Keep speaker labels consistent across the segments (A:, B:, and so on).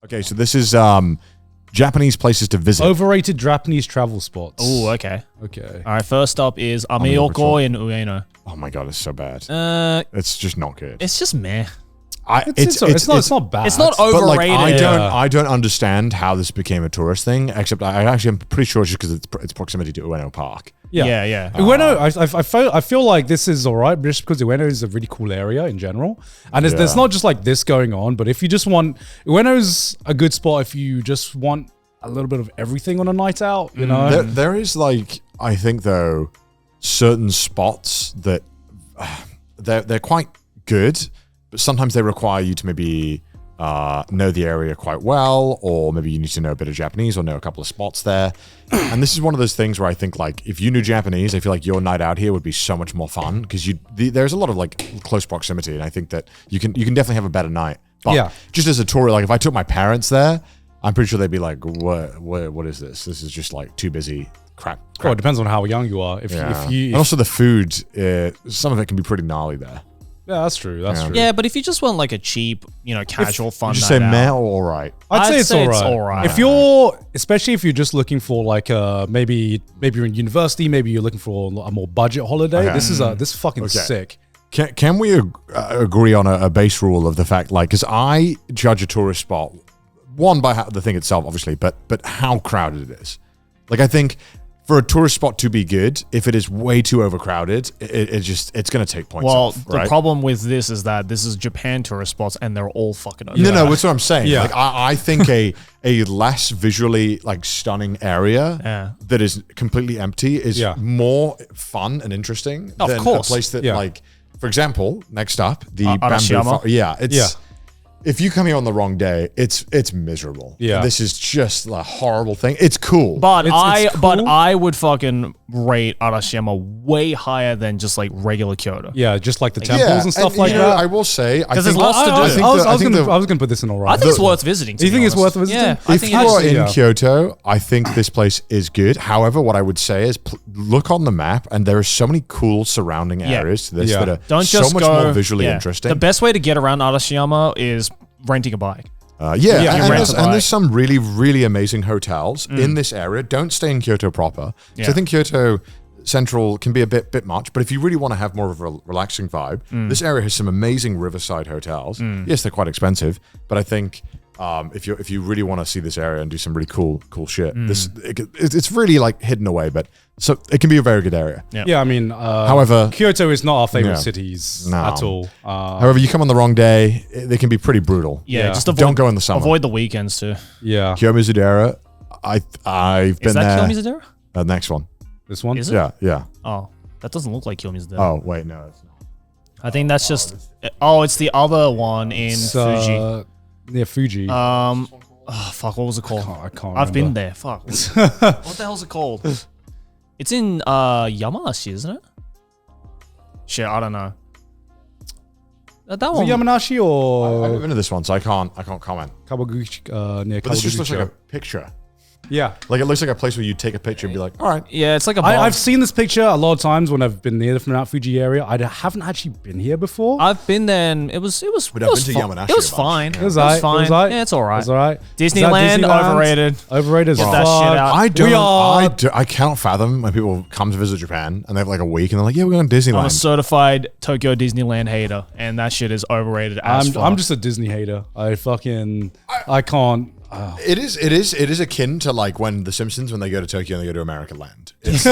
A: Okay, so this is Japanese places to visit.
B: Overrated Japanese travel spots.
C: Oh, okay.
B: Okay.
C: All right, first up is Ameyoko in Ueno.
A: Oh my god, it's so bad. It's just not good.
C: It's just meh.
B: It's not bad.
C: It's not
A: But
C: overrated.
A: like, I don't understand how this became a tourist thing. Except I'm pretty sure it's just because it's proximity to Ueno Park.
C: Yeah.
B: Ueno, I feel like this is all right, just because Ueno is a really cool area in general, and there's not just like this going on. But if you just want, Ueno's a good spot if you just want a little bit of everything on a night out. You know,
A: there is like, I think though, certain spots that they're quite good, but sometimes they require you to maybe know the area quite well, or maybe you need to know a bit of Japanese or know a couple of spots there. And this is one of those things where I think like if you knew Japanese, I feel like your night out here would be so much more fun because there's a lot of like close proximity, and I think that you can definitely have a better night. But just as a tour, like if I took my parents there, I'm pretty sure they'd be like, what is this? This is just like too busy crap.
B: Well, it depends on how young you are.
A: And also the food, some of it can be really gnarly there.
B: Yeah, that's true. That's true.
C: Yeah, but if you just want like a cheap, casual fun
A: Would you
C: night
A: say
C: out,
A: meh or all right?
B: I'd say it's all right.
C: If
B: Especially if you're just looking for like maybe you're in university, maybe you're looking for a more budget holiday.
A: Okay.
B: This is fucking sick.
A: Can we agree on a base rule of the fact, like, because I judge a tourist spot, one, by the thing itself, obviously, but how crowded it is. Like, I think for a tourist spot to be good, if it is way too overcrowded, it's going to take points off, right?
C: The problem with this is that this is Japan tourist spots and they're all fucking over.
A: No, that's what I'm saying.
B: Yeah.
A: Like, I think a less visually like stunning area that is completely empty is more fun and interesting than a place that like, for example, next up, the
C: Arashiyama.
A: If you come here on the wrong day, it's miserable.
B: Yeah.
A: This is just a horrible thing. It's cool.
C: But
B: it's cool.
C: But I would fucking rate Arashiyama way higher than just like regular Kyoto.
B: Yeah, just like the temples and stuff like that.
A: I will say,
C: because there's lots to do.
B: I was gonna put this in all right.
C: I think it's worth visiting.
B: Do you think it's worth visiting?
C: Yeah.
A: If you are in Kyoto, I think this place is good. However, what I would say is look on the map, and there are so many cool surrounding areas to this that are so much more visually interesting.
C: The best way to get around Arashiyama is renting a bike.
A: And there's some really, really amazing hotels in this area. Don't stay in Kyoto proper. So I think Kyoto Central can be a bit much, but if you really want to have more of a relaxing vibe, this area has some amazing riverside hotels. Yes, they're quite expensive, but I think if you really want to see this area and do some really cool shit, it's really like hidden away, but so it can be a very good area.
B: Yeah, I mean,
A: however,
B: Kyoto is not our favorite cities at all.
A: However, you come on the wrong day, they can be pretty brutal.
C: Yeah, just
A: don't go in the summer.
C: Avoid the weekends too.
B: Yeah,
A: Kiyomizu-dera, I've been there.
C: Is that Kiyomizu-dera?
A: The next one.
B: This one?
C: Is it?
A: Yeah.
C: Oh, that doesn't look like Kiyomizu-dera.
A: Oh wait, no, it's not.
C: I think that's just. Oh, it's the other one in Fuji.
B: Near Fuji.
C: Fuck, what was it called?
B: I can't
C: I've been
B: remember.
C: there. Fuck. What the hell's it called? It's in Yamanashi, isn't it? Shit, I don't know. That
B: Is
C: one.
B: it Yamanashi or
A: I've been to this one, so I can't comment.
B: Kabukicho, near
A: But this just looks like a
B: Kabukicho?
A: picture.
B: Yeah.
A: Like it looks like a place where you take a picture and be like, all right.
C: Yeah, it's like a.
B: I've seen this picture a lot of times when I've been near the Mount Fuji area. I haven't actually been here before.
C: I've been there and it was.
A: But I've been to Yamanashi
C: It was
A: a bunch.
C: fine.
A: Yeah.
B: It was alright.
C: fine.
B: It was alright.
C: Yeah, it's all right.
B: It's all right.
C: Disneyland, overrated.
B: Overrated as
C: Get that
B: fuck.
C: shit out.
A: I cannot fathom when people come to visit Japan and they have like a week and they're like, yeah, we're going to Disneyland.
C: I'm a certified Tokyo Disneyland hater, and that shit is overrated as fuck.
B: I'm just a Disney hater. I can't.
A: It is akin to like when the Simpsons, when they go to Tokyo and they go to America Land. It's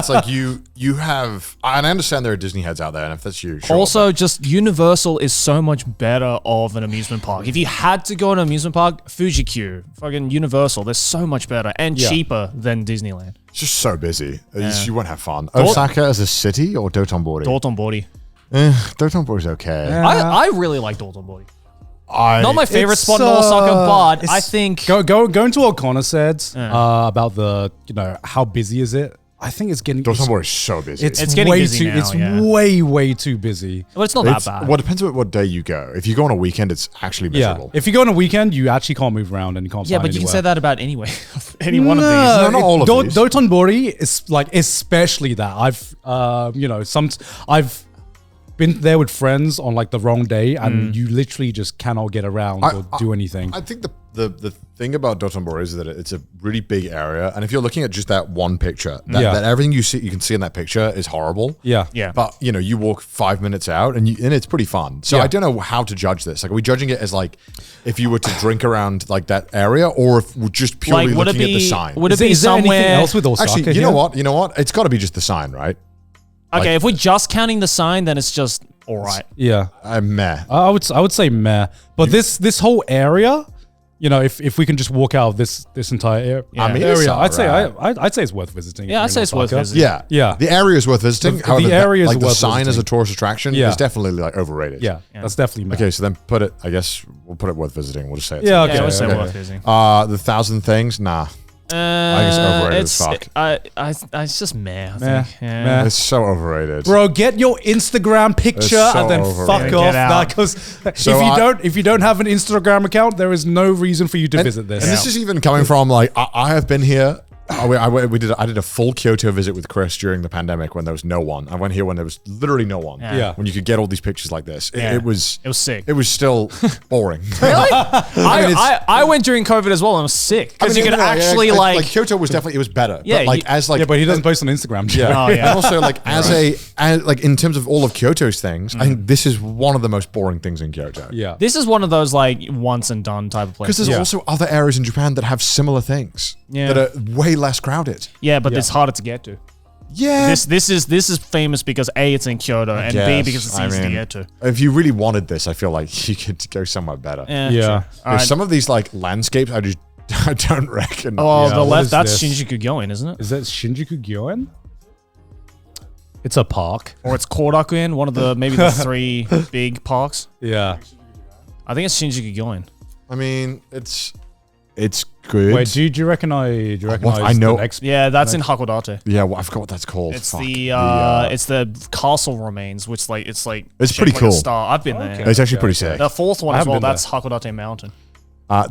A: like you have, and I understand there are Disney heads out there, and if that's you, sure.
C: Also, just Universal is so much better of an amusement park. If you had to go to an amusement park, Fuji-Q, fucking Universal, they're so much better and cheaper than Disneyland.
A: It's just so busy. You won't have fun. Osaka as a city or Dotonbori?
C: Dotonbori.
A: Dotonbori's okay.
C: I really like Dotonbori. Not my favorite spot in Osaka, but I think
B: going to what Connor said about the how busy is it. I think it's getting.
A: Dotonbori is so busy.
C: It's getting
B: way
C: busy
B: too.
C: now,
B: It's
C: yeah.
B: way too busy.
C: Well, it's not that bad.
A: Well, it depends on what day you go. If you go on a weekend, it's actually miserable.
B: Yeah. If you go on a weekend, you actually can't move around and you can't.
C: Yeah,
B: find
C: but you can
B: anywhere.
C: say that about any one of these.
A: No, not all of these.
B: Dotonbori is like especially that. I've been there with friends on like the wrong day, and you literally just cannot get around or do anything.
A: I think the thing about Dotonbori is that it's a really big area, and if you're looking at just that one picture, that everything you can see in that picture is horrible.
B: Yeah.
A: But you walk 5 minutes out, and it's pretty fun. So I don't know how to judge this. Like, are we judging it as like if you were to drink around like that area, or if we're just purely looking at the sign?
C: Would it be
B: Is there anything
C: somewhere
B: else with Osaka?
A: Actually, you know what? It's got to be just the sign, right?
C: Okay, if we're just counting the sign, then it's just all right.
B: Yeah.
A: Meh.
B: I would say meh. But this whole area, if we can just walk out of this entire area,
C: I mean,
A: it's
B: area,
A: alright.
B: I'd say it's worth visiting.
C: Yeah, I'd say it's worth visiting.
A: Yeah. The area is worth visiting.
B: The
A: However,
B: area is
A: like the
B: worth
A: sign as a
B: visiting.
A: tourist attraction is definitely like overrated.
B: Yeah, that's definitely meh.
A: Okay, so then I guess we'll put it worth visiting. We'll just say it's
B: Yeah,
C: Yeah,
B: okay.
C: I would say
B: okay.
C: worth visiting.
A: The 1,000 things, nah. I think it's overrated as fuck.
C: It's just meh. I
B: Meh.
C: think. Yeah.
B: Meh.
A: It's so overrated.
B: Bro, get your Instagram picture
A: It's so
B: and then
A: overrated.
B: fuck
C: Get
B: off.
C: out.
B: Because
A: So
B: if you don't have an Instagram account, there is no reason for you to visit this.
A: And this is even coming from like I have been here. I did a full Kyoto visit with Chris during the pandemic when there was no one. I went here when there was literally no one.
B: Yeah.
A: When you could get all these pictures like this.
C: Yeah.
A: It was
C: sick.
A: It was still boring.
C: Really?
A: it's-
C: I went during COVID as well and I was sick. Because you could actually like
A: Kyoto was definitely, it was better.
C: Yeah,
A: But
B: yeah, but he doesn't post on Instagram.
A: Yeah.
C: Oh, yeah.
A: And also like like in terms of all of Kyoto's things, I think this is one of the most boring things in Kyoto.
B: Yeah.
C: This is one of those like once and done type of
A: Because
C: places.
A: there's also other areas in Japan that have similar things that are way less crowded.
C: Yeah, but it's harder to get to.
A: Yeah.
C: This is famous because A, it's in Kyoto, and B,
A: guess.
C: because it's
A: I
C: easy to
A: mean,
C: get to.
A: If you really wanted this, I feel like you could go somewhere better.
C: Yeah.
B: Yeah.
C: True. All
A: There's
C: right.
A: some of these like landscapes I don't reckon.
C: Oh,
B: Yeah,
C: the
B: what
C: left,
B: is
C: that's
B: this?
C: Shinjuku Gyoen, isn't it?
B: Is that Shinjuku Gyoen? It's a park.
C: Or it's Korakuen, one of the maybe the three big parks.
B: Yeah.
C: I think it's Shinjuku Gyoen.
A: I mean, it's good.
B: Wait, do you recognize
A: I know-
B: the next?
C: Yeah, that's in Hakodate.
A: Yeah, well, I forgot what that's called.
C: It's
A: Fuck.
C: it's the castle remains, which it's
A: It's
C: shaped
A: pretty
C: like
A: cool.
C: A star. I've been there.
A: It's actually pretty sick.
C: The fourth one
B: I
C: as
B: haven't
C: well.
B: been
C: That's Hakodate Mountain.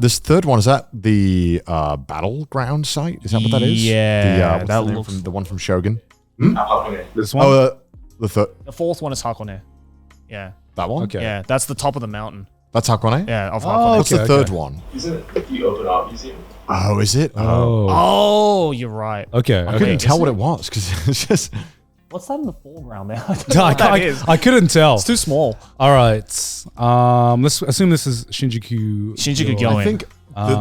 A: This third one, is that the battleground site? Is that what that is?
C: Yeah,
A: what's
C: that
A: the name
C: looks-
A: from the one from Shogun.
B: This one?
A: Oh, the third.
C: The fourth one is Hakone. Yeah,
A: That one.
B: Okay.
C: yeah, that's the top of the mountain.
A: That's Hakone.
C: Yeah, of
B: Oh,
C: Hakone.
A: What's
B: okay,
A: the third
B: okay.
A: one?
D: Isn't it the open art museum?
A: Oh, is it?
B: Oh.
C: Oh, you're right.
B: Okay.
A: I couldn't
B: Okay.
A: tell what it was because it's just.
C: What's that in the foreground there?
B: I couldn't tell.
C: It's too small.
B: All right. Let's assume this is Shinjuku.
C: Shinjuku
B: Gyoen.
C: Gyoen.
A: I think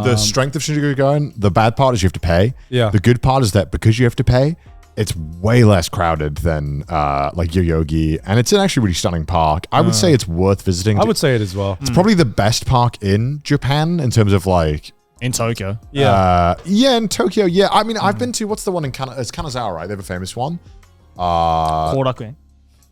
A: the strength of Shinjuku Gyoen, the bad part is you have to pay.
B: Yeah.
A: The good part is that because you have to pay, it's way less crowded than like Yoyogi, and it's an actually really stunning park. I would say it's worth visiting.
B: I would say it as well.
A: It's probably the best park in Japan in terms of like.
C: In Tokyo.
B: Yeah.
A: In Tokyo. Yeah, I mean, I've been to what's the one in it's Kanazawa, right? They have a famous one.
C: Korakuen.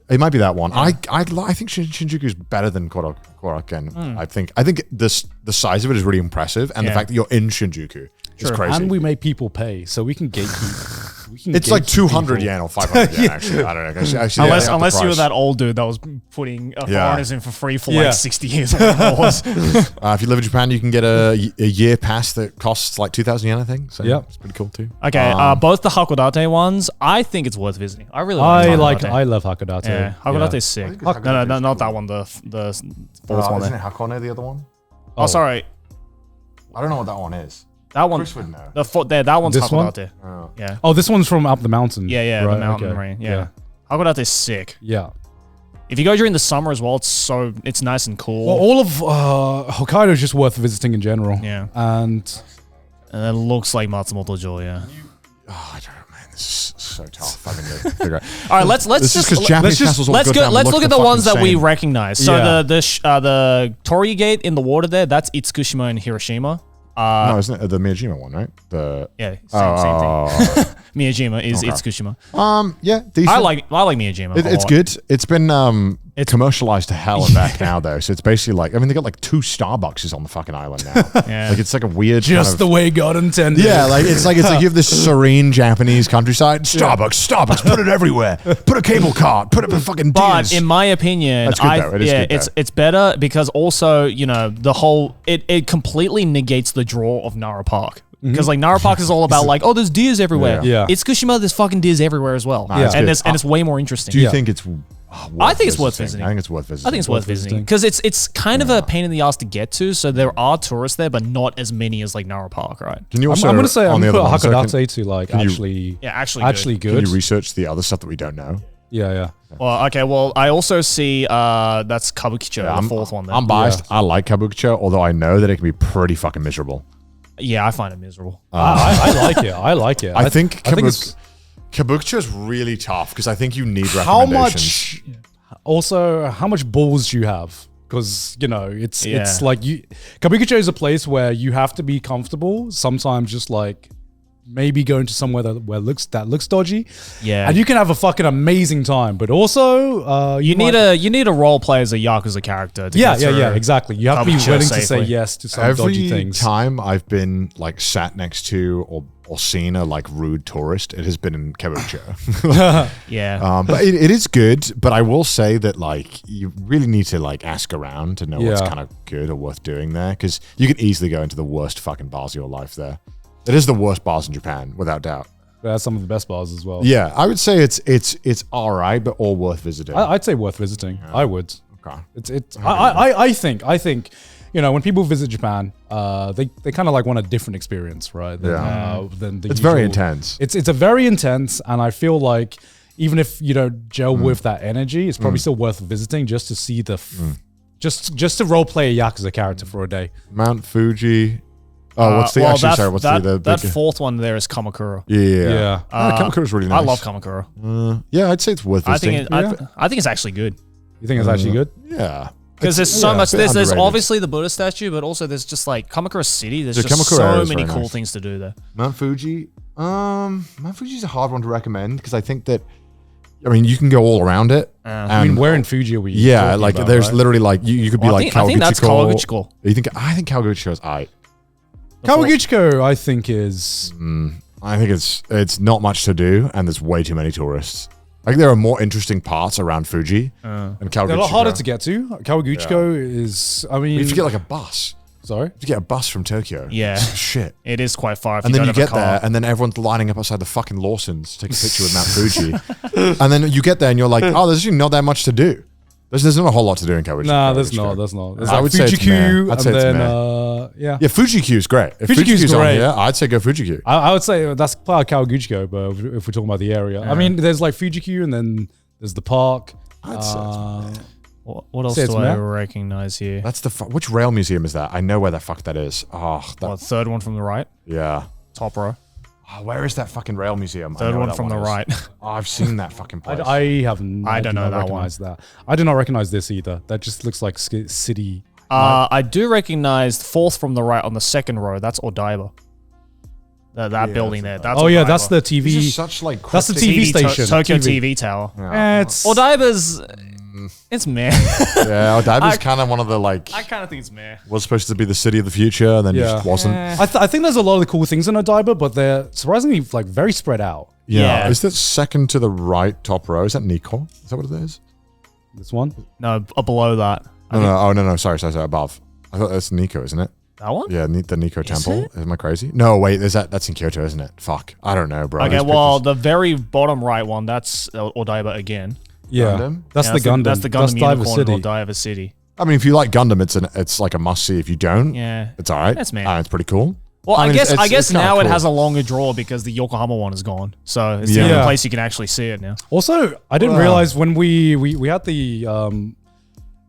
A: It might be that one. I think Shinjuku is better than Korakuen. I think the size of it is really impressive, and the
C: Yeah.
A: fact that you're in Shinjuku is
C: True.
A: crazy.
B: And we make people pay, so we can gatekeep.
A: It's like
B: gatekeep
A: 200
B: people.
A: yen or 500 yen, actually. I don't know. Actually,
C: Unless you were that old dude that was putting foreigners in for free for like 60 years.
A: If you live in Japan, you can get a year pass that costs like 2,000 yen, I think. So
B: Yep.
A: it's pretty cool too.
C: Okay, both the Hakodate ones, I think it's worth visiting. I really like Hakodate.
B: I love Hakodate.
C: Yeah, Hakodate is sick.
A: think
C: No,
A: Hakodate
C: no,
A: is
C: not
A: cool.
C: that one. The fourth one.
A: Isn't
C: There.
A: it Hakone, the other one?
C: Oh, sorry.
A: I don't know what that one is.
C: That one.
A: Chris would know.
C: That one's
B: This one?
C: Hakodate.
A: Oh.
C: Yeah.
B: Oh, this one's from up the mountain.
C: Yeah,
B: Right,
C: the mountain
B: okay.
C: range. Yeah. Hakodate is sick.
B: Yeah.
C: If you go during the summer as well, it's nice and cool.
B: Well, all of Hokkaido is just worth visiting in general.
C: Yeah.
B: And
C: And it looks like Matsumoto-jo, yeah.
A: Oh, I don't know, man. This is so tough. I mean, figure out.
C: All right, let's
A: This is
C: just
A: because Japanese
B: just-
A: castles all
C: let's
A: go
C: go.
A: down
C: Let's
A: and
C: look at the
A: fucking
C: ones that we
A: same.
C: recognize. So
B: Yeah.
C: the Torii Gate in the water there, that's Itsukushima and Hiroshima.
A: No, isn't it the Miyajima one, right?
C: Yeah, same thing. Miyajima is
A: Okay.
C: Itsukushima.
A: Yeah, decent.
C: I like Miyajima.
A: It's
C: a lot.
A: good. It's been commercialized to hell and back now, though. So it's basically like, I mean, they got like 2 Starbucks on the fucking island now.
C: Yeah.
A: Like it's like a weird
B: just
A: kind
B: the
A: of,
B: way God intended.
A: yeah, like it's like you have this serene Japanese countryside. Starbucks, put it everywhere. Put a cable cart. Put it in fucking
C: But
A: Deers.
C: in my opinion,
A: That's good, though. It is good, though.
C: it's better because also the whole it completely negates the draw of Nara Park. Because like Nara Park is all about like, oh, there's deers everywhere.
B: Yeah.
C: Itsukushima, there's fucking deers everywhere as well.
A: it's good.
C: And it's way more interesting.
A: Do you think it's
C: I think it's worth visiting.
A: I think it's worth visiting.
C: I think it's worth visiting because it's kind of a pain in the ass to get to. So there are tourists there, but not as many as like Nara Park, right?
A: Can you also?
B: I'm gonna say I'm gonna put Hakodate to
A: like
B: actually good.
A: Can you research the other stuff that we don't know?
B: Yeah.
C: Well, okay. Well, I also see that's Kabukicho, the fourth one. There.
A: I'm biased. I like Kabukicho, although I know that it can be pretty fucking miserable.
C: Yeah, I find it miserable.
B: I like it. I like it.
A: I think Kabukicho is really tough because I think you need recommendations.
B: How much balls do you have? Because it's like Kabukicho is a place where you have to be comfortable. Sometimes just like maybe going to somewhere that looks dodgy.
C: Yeah,
B: and you can have a fucking amazing time. But also,
C: you need a role play as a Yakuza character.
B: Yeah, exactly. You have to be willing to say yes to some dodgy things.
A: Every time I've been like sat next to or seen a like rude tourist, it has been in Kabukicho.
C: Yeah.
A: But it is good. But I will say that like you really need to like ask around to know what's kind of good or worth doing there, because you can easily go into the worst fucking bars of your life there. It is the worst bars in Japan, without doubt.
B: That's some of the best bars as well.
A: Yeah, I would say it's all right, but all worth visiting.
B: I'd say worth visiting.
A: Yeah.
B: I would.
A: Okay.
B: I think when people visit Japan, they kind of like want a different experience, right? Than the
A: it's
B: usual.
A: very intense.
B: It's a very intense, and I feel like even if you don't gel with that energy, it's probably still worth visiting just to see just to role play a Yakuza character for a day.
A: Mount Fuji. Oh, what's the
C: that fourth one there is Kamakura.
A: Yeah. Kamakura is really nice.
C: I love Kamakura.
A: Yeah, I'd say it's worth visiting.
C: I think it's actually good.
B: You think it's actually good?
A: Yeah.
C: Because there's so much. There's obviously the Buddha statue, but also there's just like Kamakura City. There's just so many cool things to do there.
A: Mount Fuji. Mount Fuji's a hard one to recommend because I think that, you can go all around it.
B: Where in Fuji are we?
A: Yeah, like there's literally like you could be like Kawaguchiko. I think that's
C: Kawaguchiko.
A: I think Kawaguchiko is aight.
B: Kawaguchiko, I think is.
A: I think it's not much to do, and there's way too many tourists. I think there are more interesting parts around Fuji and Kawaguchiko.
B: They're a lot harder to get to. Kawaguchiko is.
A: You have to get like a bus.
B: Sorry?
A: You have to get a bus from Tokyo.
C: Yeah.
A: Shit.
C: It is quite far. If
A: and
C: you
A: then
C: don't
A: you
C: have
A: get
C: a car.
A: there, and then everyone's lining up outside the fucking Lawson's to take a picture with Mount Fuji. And then you get there, and you're like, oh, there's actually not that much to do. There's not a whole lot to do in Kawaguchiko.
B: Nah, there's not. There's
A: I would say it's meh. I'd say it's meh.
B: Yeah.
A: Yeah, Fuji-Q is great. If
B: Fuji-Q's great.
A: Yeah, I'd say go Fuji-Q.
B: I would say that's part of Kawaguchiko, but if we're talking about the area.
A: Yeah.
B: There's like Fuji-Q, and then there's the park.
A: I'd say it's meh.
C: What else do I recognize here?
A: That's which rail museum is that? I know where the fuck that is.
C: Third one from the right?
A: Yeah.
C: Top row.
A: Oh, where is that fucking rail museum?
C: Third one from the right.
A: Oh, I've seen that fucking place.
B: I haven't.
C: I don't know that one.
B: I do not recognize this either. That just looks like city.
C: I do recognize fourth from the right on the second row. That's Odaiba. That building there. That's Odaiba.
B: That's the TV.
A: Such like
B: that's the TV station.
C: Tokyo TV Tower.
A: Yeah.
C: Odaiba's. It's meh.
A: Yeah, Odaiba's kind of one of the like.
C: I kind of think it's meh.
A: Was supposed to be the city of the future, and then just wasn't.
B: I think there's a lot of the cool things in Odaiba, but they're surprisingly like very spread out.
A: Yeah. Is that second to the right top row? Is that Nikko? Is that what it is?
B: This one?
C: No, below that.
A: No. Sorry. Above. I thought that's Nikko, isn't it?
C: That one?
A: Yeah, the Nikko Temple. Am I crazy? No, wait. That's in Kyoto, isn't it? Fuck. I don't know, bro.
C: Okay, the very bottom right one, that's Odaiba again.
B: Yeah,
A: Gundam?
B: That's the Gundam.
C: That's the Gundam unicorn in Odaiba City.
A: If you like Gundam, it's like a must see. If you don't, it's all right.
C: That's
A: it's pretty cool.
C: Well, I guess now it has a longer draw because the Yokohama one is gone, so it's the only place you can actually see it now.
B: Also, I didn't realize when we had the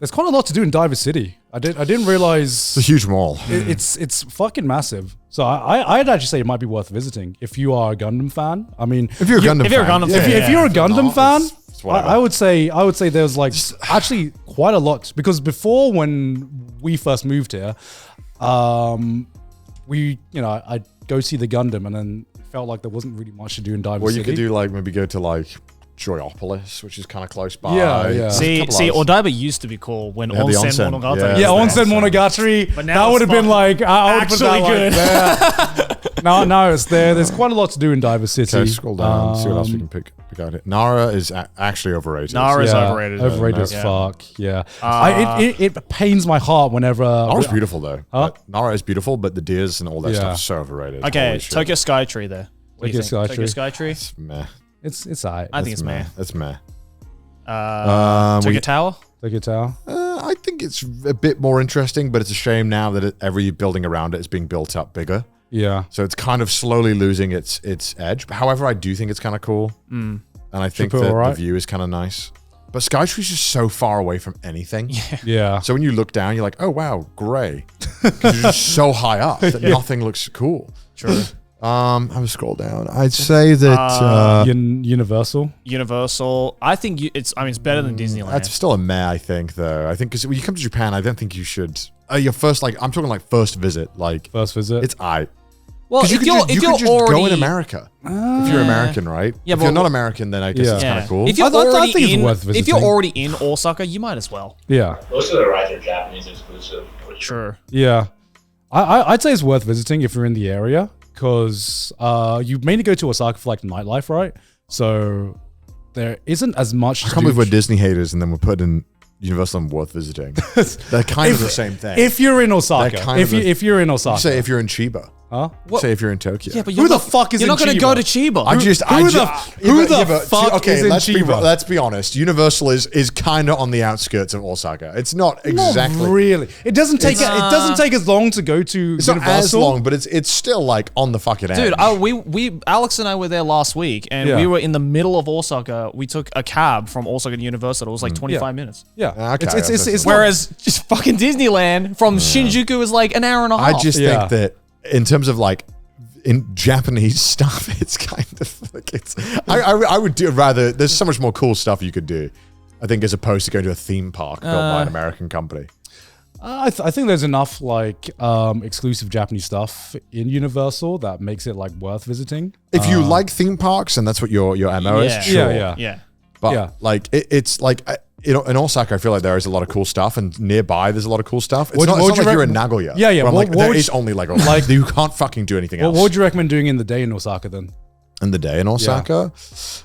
B: there's quite a lot to do in Diver City. I didn't realize
A: it's a huge mall.
B: It's fucking massive. So I'd actually say it might be worth visiting if you are a Gundam fan.
A: If you're a
B: Gundam fan, I would say there's like actually quite a lot, because before when we first moved here, I'd go see the Gundam and then felt like there wasn't really much to do in Diver City.
A: Or you could do maybe go to Joyopolis, which is kind of close by.
B: Yeah.
C: See, Odaiba used to be cool when Onsen Monogatari.
B: Yeah, Onsen Monogatari. But now that would have been actually good. No, it's there. There's quite a lot to do in Diver City.
A: Okay, scroll down, see what else we can pick out it. Nara is actually overrated.
C: Nara is overrated.
B: Overrated as fuck. Yeah. It pains my heart whenever.
A: Nara's beautiful though.
B: Huh?
A: Nara is beautiful, but the deers and all that stuff is so overrated.
C: Okay, Tokyo Skytree there.
B: Tokyo Skytree.
C: Tokyo Skytree.
A: It's meh.
B: It's alright.
C: I think it's meh.
A: It's meh.
C: Tokyo Tower.
B: Tokyo Tower.
A: I think it's a bit more interesting, but it's a shame now that every building around it is being built up bigger.
B: Yeah.
A: So it's kind of slowly losing its edge. But however, I do think it's kind of cool. And I think that the view is kind of nice. But Skytree's just so far away from anything.
B: Yeah.
A: So when you look down, you're like, oh, wow, gray. Because you're just so high up that nothing looks cool.
C: True.
A: I'm going to scroll down. I'd say that...
B: Universal.
C: Universal. I think it's better than Disneyland.
A: That's still a meh, I think, though. I think because when you come to Japan, I don't think you should... your first, I'm talking first visit.
B: First visit?
A: It's aight.
C: Well,
A: you could just go in America if you're American, right?
C: Yeah,
A: if you're not American, then I guess it's kind of cool.
C: If you're
B: I think it's worth
C: if you're already in Osaka, you might as well.
B: Yeah.
D: Most of the rides are Japanese exclusive.
C: Sure.
B: Yeah. I'd say it's worth visiting if you're in the area because you mainly go to Osaka for nightlife, right? So there isn't as much.
A: I can't believe we're Disney haters and then we're putting Universal and worth visiting. They're kind of the same thing.
B: If you're in Osaka, if you're in Osaka,
A: say if you're in Chiba.
B: Huh?
A: Say if you're in Tokyo.
C: Yeah, but
B: who the fuck is
C: you're
B: in
C: not going to go to Chiba.
B: Who the fuck is in Chiba?
A: Let's be honest. Universal is kind of on the outskirts of Osaka. It's not exactly.
B: Not really. It doesn't take as long to go to
A: It's
B: Universal.
A: not as long, but it's still on the fucking edge.
C: Dude, we Alex and I were there last week, and we were in the middle of Osaka. We took a cab from Osaka to Universal. It was 25 minutes.
B: Yeah.
A: Okay,
B: It's
C: whereas just fucking Disneyland from Shinjuku is an hour and a half.
A: I just think that in terms of in Japanese stuff, it's kind of it's. I would rather. There's so much more cool stuff you could do, I think, as opposed to going to a theme park built by an American company.
B: I think there's enough exclusive Japanese stuff in Universal that makes it worth visiting.
A: If you like theme parks and that's what your MO is, sure.
C: Yeah.
A: But it's in Osaka, I feel like there is a lot of cool stuff, and nearby there's a lot of cool stuff. It's not like you're in Nagoya.
B: Yeah, yeah.
A: There is only you can't fucking do anything else.
B: What would you recommend doing in the day in Osaka then?
A: In the day in Osaka?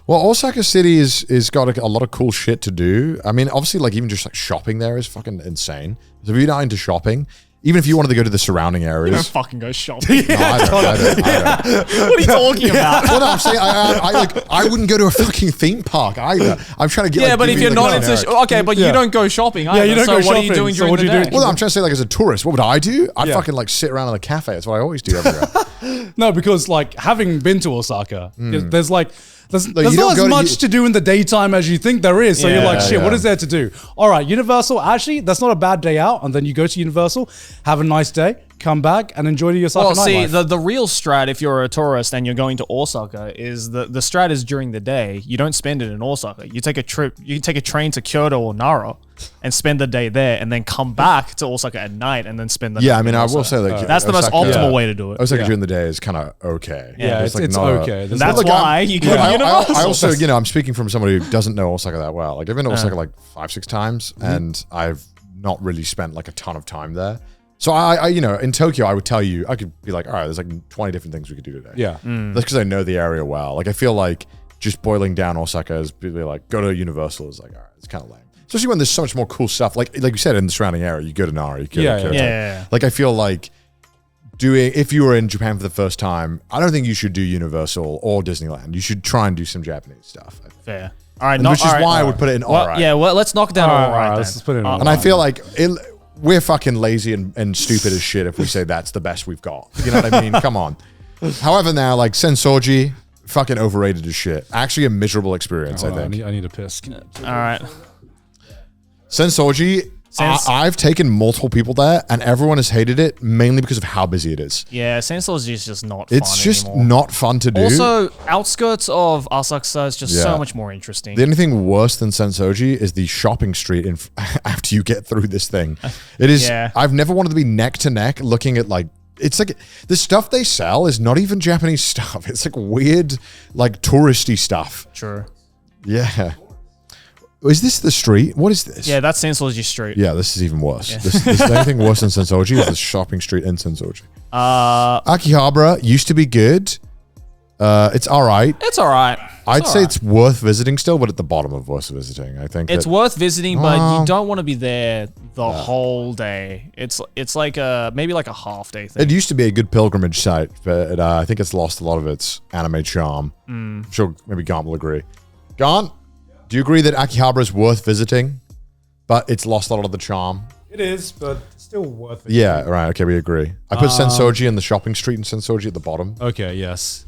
A: Well, Osaka City is got a lot of cool shit to do. I mean, obviously, even just shopping there is fucking insane. So if you're not into shopping, even if you wanted to go to the surrounding areas.
C: You don't fucking go shopping.
A: No, I don't.
C: What are you talking about?
A: Well, no, I'm saying I wouldn't go to a fucking theme park either. I'm trying to get
C: but if you're not into you don't go shopping either.
B: Yeah, you don't go shopping.
C: What are you doing during the day?
A: Well, I'm trying to say as a tourist, what would I do? I'd fucking sit around in a cafe. That's what I always do everywhere.
B: No, because having been to Osaka, there's there's not as much to do in the daytime as you think there is. So you're what is there to do? All right, Universal, actually, that's not a bad day out. And then you go to Universal, have a nice day, come back and enjoy the Osaka nightlife.
C: Well, see, the real strat, if you're a tourist and you're going to Osaka, is the strat is during the day. You don't spend it in Osaka. You take a train to Kyoto or Nara and spend the day there and then come back to Osaka at night and then spend the night.
A: Yeah, I mean, I will say
C: that's the most optimal way to do it.
A: Osaka during the day is kind of okay.
B: Yeah, it's okay.
C: That's why you go to Universal.
A: I also, I'm speaking from somebody who doesn't know Osaka that well. I've been to Osaka 5-6 times and I've not really spent a ton of time there. So I in Tokyo, I would tell you, I could be all right, there's 20 different things we could do today.
B: Yeah.
A: That's because I know the area well. I feel like just boiling down Osaka is really go to Universal is all right, it's kind of lame. Especially when there's so much more cool stuff. Like you said, in the surrounding area, you go to Nara, you go to Kyoto.
C: Yeah.
A: I feel like if you were in Japan for the first time, I don't think you should do Universal or Disneyland. You should try and do some Japanese stuff.
C: Fair. All right.
A: Which is why I would put it in all right.
C: Yeah, well, let's knock down all right.
B: Let's put it in all right.
A: And I feel like we're fucking lazy and stupid as shit if we say that's the best we've got. You know what I mean? Come on. However, now, Senso-ji, fucking overrated as shit. Actually a miserable experience, I think.
B: I need a piss.
C: All right.
A: Senso-ji, I've taken multiple people there, and everyone has hated it, mainly because of how busy it is.
C: Yeah, Senso-ji is just not fun
A: It's just
C: anymore.
A: not fun to do.
C: Also, outskirts of Asakusa is just so much more interesting.
A: The only thing worse than Senso-ji is the shopping street after you get through this thing. It is. I've never wanted to be neck to neck looking at it's the stuff they sell is not even Japanese stuff. It's weird, touristy stuff.
C: True.
A: Yeah. Is this the street? What is this?
C: Yeah, that's Senso-ji Street.
A: Yeah, this is even worse. Yeah. This is anything worse than Senso-ji is the shopping street in Senso-ji. Akihabara used to be good. It's all right.
C: It's all right.
A: I'd say it's worth visiting still, but at the bottom of worth visiting. I think
C: it's worth visiting, but you don't want to be there the whole day. It's maybe a half day thing.
A: It used to be a good pilgrimage site, but I think it's lost a lot of its anime charm. I'm sure maybe Gaunt will agree. Gaunt? Do you agree that Akihabara is worth visiting, but it's lost a lot of the charm?
B: It is, but still worth it.
A: Yeah, right. Okay, we agree. I put Senso-ji in the shopping street and Senso-ji at the bottom.
B: Okay, yes.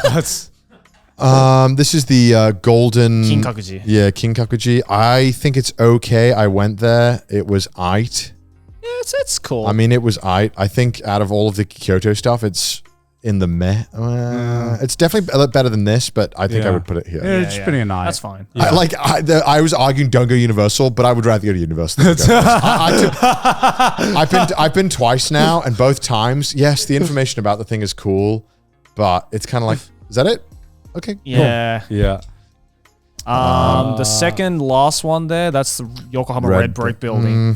B: That's
A: This is the golden
C: Kinkakuji.
A: Yeah, Kinkakuji. I think it's okay. I went there. It was aight.
C: Yeah, it's cool.
A: I mean, it was aight. I think out of all of the Kyoto stuff, it's in the meh. It's definitely a lot better than this, but I think I would put it here.
B: it's pretty nice.
C: That's fine.
A: I was arguing don't go Universal, but I would rather go to Universal. Than go. I've been twice now, and both times, yes, the information about the thing is cool, but it's kind of like, is that it? Okay.
C: Yeah.
A: Cool.
B: Yeah.
C: The second last one there, that's the Yokohama Red Brick Building.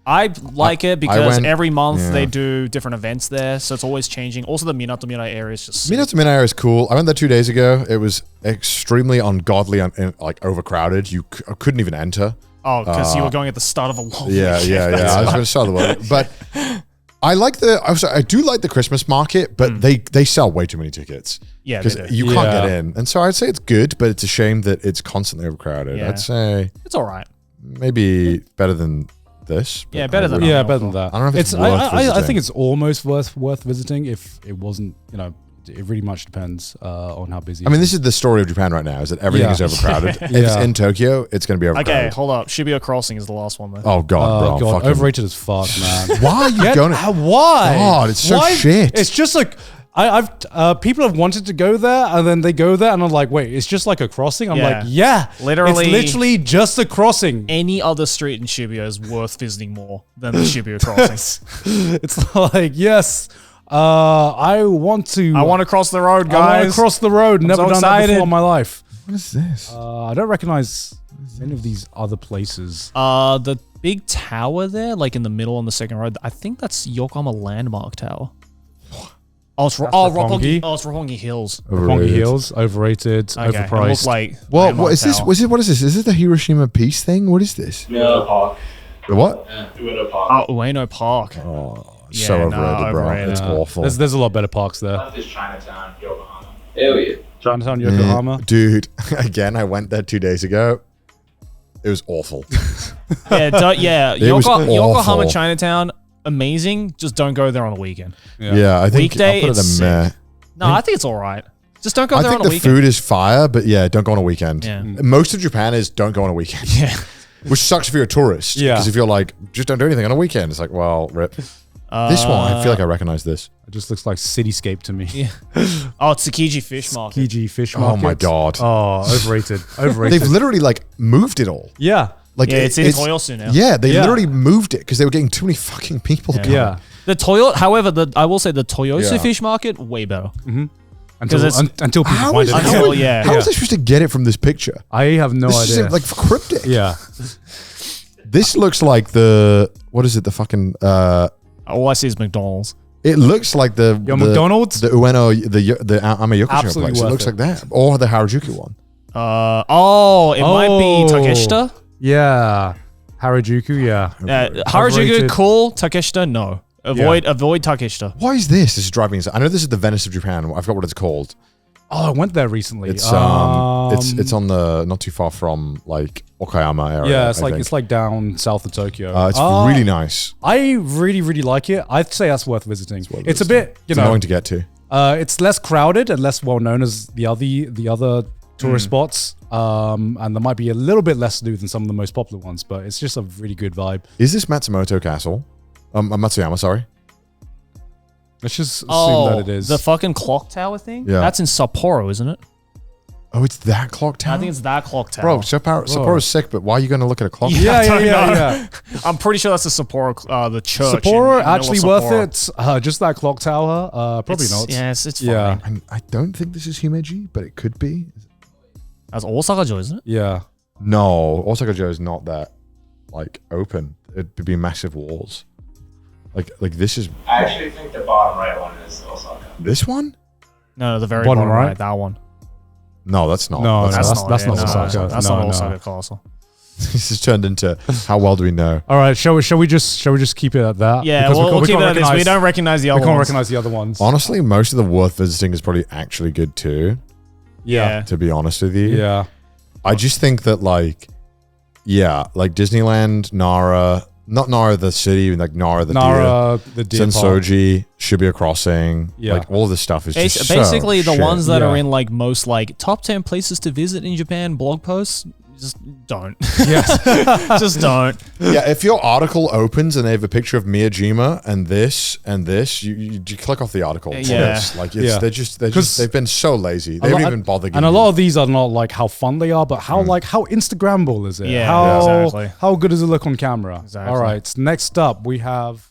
C: I like it because every month they do different events there, so it's always changing. Also, the Minato Mirai area is just sick.
A: Minato Mirai area is cool. I went there 2 days ago. It was extremely ungodly and like overcrowded. You couldn't even enter.
C: Oh, because you were going at the start of a long
A: Yeah. I was going to start the world, but I do like the Christmas market, but they sell way too many tickets.
C: Yeah,
A: because you can't get in, and so I'd say it's good, but it's a shame that it's constantly overcrowded.
C: Yeah.
A: I'd say
C: it's all right.
A: maybe better than this.
C: Yeah, better than
B: better than that.
A: I don't know if it's worth
B: I
A: visiting.
B: think it's almost worth visiting if it wasn't. It really much depends on how busy.
A: I mean, this is the story of Japan right now: is that everything is overcrowded. If it's in Tokyo, it's going to be overcrowded.
C: Okay, hold up. Shibuya Crossing is the last one though.
A: Oh god, bro!
B: God, overrated as fuck, man.
A: Why are you going?
B: Why?
A: God, it's so shit.
B: It's just like I've people have wanted to go there, and then they go there, and I'm like, wait, it's just like a crossing. I'm like, it's literally just a crossing.
C: Any other street in Shibuya is worth visiting more than the Shibuya Crossing.
B: It's like, yes, I want to cross the road, guys. I want to cross the road. Never done that before in my life.
A: What is this?
B: I don't recognize any of these other places.
C: The big tower there, like in the middle on the second road, I think that's Yokohama Landmark Tower. Oh, it's Roppongi Hills.
B: Roppongi Hills, overrated, overpriced.
A: What is this? What is this? Is it the Hiroshima peace thing? What is this?
D: Ueno Park.
A: The what?
D: Ueno Park.
C: Oh, Ueno Park.
A: Oh, so overrated, bro.
C: overrated.
A: It's awful.
B: There's a lot better parks there.
D: Left is Chinatown, Yokohama. Hell yeah.
B: Chinatown, Yokohama.
A: Dude, again, I went there 2 days ago. It was awful.
C: Yokohama, Chinatown, amazing. Just don't go there on a weekend.
A: Yeah, I think
C: Weekday,
A: I'll put it
C: it's
A: a meh.
C: No, I think it's all right. Just don't go there on a
A: I think
C: weekend.
A: the food is fire, but yeah, don't go on a weekend.
C: Yeah.
A: Most of Japan is don't go on a weekend.
C: Yeah.
A: Which sucks if you're a tourist.
B: Yeah.
A: Because if you're like, just don't do anything on a weekend, it's like, well, rip. This one, I feel like I recognize this.
B: It just looks like cityscape to me.
C: Yeah. Oh, it's Tsukiji Fish Market.
B: Tsukiji Fish Market.
A: Oh my god.
B: Oh, overrated. Overrated.
A: They've literally like moved it all.
B: Yeah.
A: Like
C: it's in Toyosu now.
A: Yeah, they literally moved it because they were getting too many fucking people.
B: Yeah.
C: However, I will say the Toyosu Fish Market, way better.
B: Until people
A: How
B: find
A: is,
B: it.
A: how, how is I supposed to get it from this picture?
B: I have no
A: This
B: idea.
A: is like cryptic.
B: Yeah.
A: This looks like the, what is it, the fucking...
C: all I see is McDonald's.
A: It looks like the
B: McDonald's?
A: the Ueno, the Amayokucho
B: Absolutely
A: place. It
B: worth
A: looks
B: it.
A: like that. Or the Harajuku one.
C: It might be Takeshita.
B: Yeah. Harajuku, yeah.
C: Harajuku,
B: Overrated.
C: cool. Takeshita, no. Avoid Takeshita.
A: Why is this? This is driving me insane. I know this is the Venice of Japan. I forgot what it's called.
B: Oh, I went there recently.
A: It's it's on the not too far from like Okayama area.
B: Yeah,
A: I think.
B: it's like down south of Tokyo.
A: It's really nice.
B: I really, really like it. I'd say that's worth visiting. It's a bit,
A: It's annoying to get to.
B: It's less crowded and less well known as the other tourist spots. And there might be a little bit less to do than some of the most popular ones, but it's just a really good vibe.
A: Is this Matsumoto Castle? Matsuyama, sorry.
B: Let's just assume that it is.
C: The fucking clock tower thing?
A: Yeah.
C: That's in Sapporo, isn't it?
A: Oh, it's that clock tower?
C: I think it's that clock tower.
A: Bro, Sapporo's sick, but why are you going to look at a clock tower?
B: Yeah.
C: I'm pretty sure that's the Sapporo, the church.
B: Sapporo,
C: in
B: actually
C: Sapporo.
B: worth it. Just that clock tower, probably not.
C: Yes, it's fine.
B: Yeah.
A: I don't think this is Himeji, but it could be.
C: That's Osaka-jo, isn't it?
B: Yeah.
A: No, Osaka-jo is not that like open. It'd be massive walls. Like this is
D: I actually think the bottom right one is Osaka.
A: this one?
C: No, the very
B: Bottom
C: bottom
B: right?
C: right, that one.
A: No, that's not.
B: No,
A: that's
B: that's not
C: it.
B: Osaka.
C: That's
B: No,
C: not
B: no.
C: Osaka Castle.
A: This has turned into how well do we know?
B: All right, shall we just keep it at that?
C: Yeah,
B: Because
C: we'll keep it
B: can't
C: at this. We don't recognize the other
B: We can't
C: ones.
B: recognize the other ones.
A: Honestly, most of the worth visiting is probably actually good too.
C: Yeah.
A: To be honest with you.
B: Yeah.
A: I just think that like Disneyland, Nara, not Nara the city, like Nara the
B: Nara, the deer park.
A: Senso-ji, Shibuya Crossing,
B: Yeah.
A: like all this stuff is just
C: Basically,
A: so
C: the ones that
B: Yeah.
C: are in like most like top 10 places to visit in Japan blog posts, just don't.
B: Yes.
C: Just don't.
A: Yeah, if your article opens and they have a picture of Miyajima and this, you click off the article. for
C: Yeah.
A: this. Like
B: Yeah.
A: they've been so lazy. They don't even bother.
B: And a lot of these are not like how fun they are, but how like how Instagrammable is it?
C: Yeah,
B: how
C: exactly.
B: how good does it look on camera?
C: Exactly.
B: All right. Next up, we have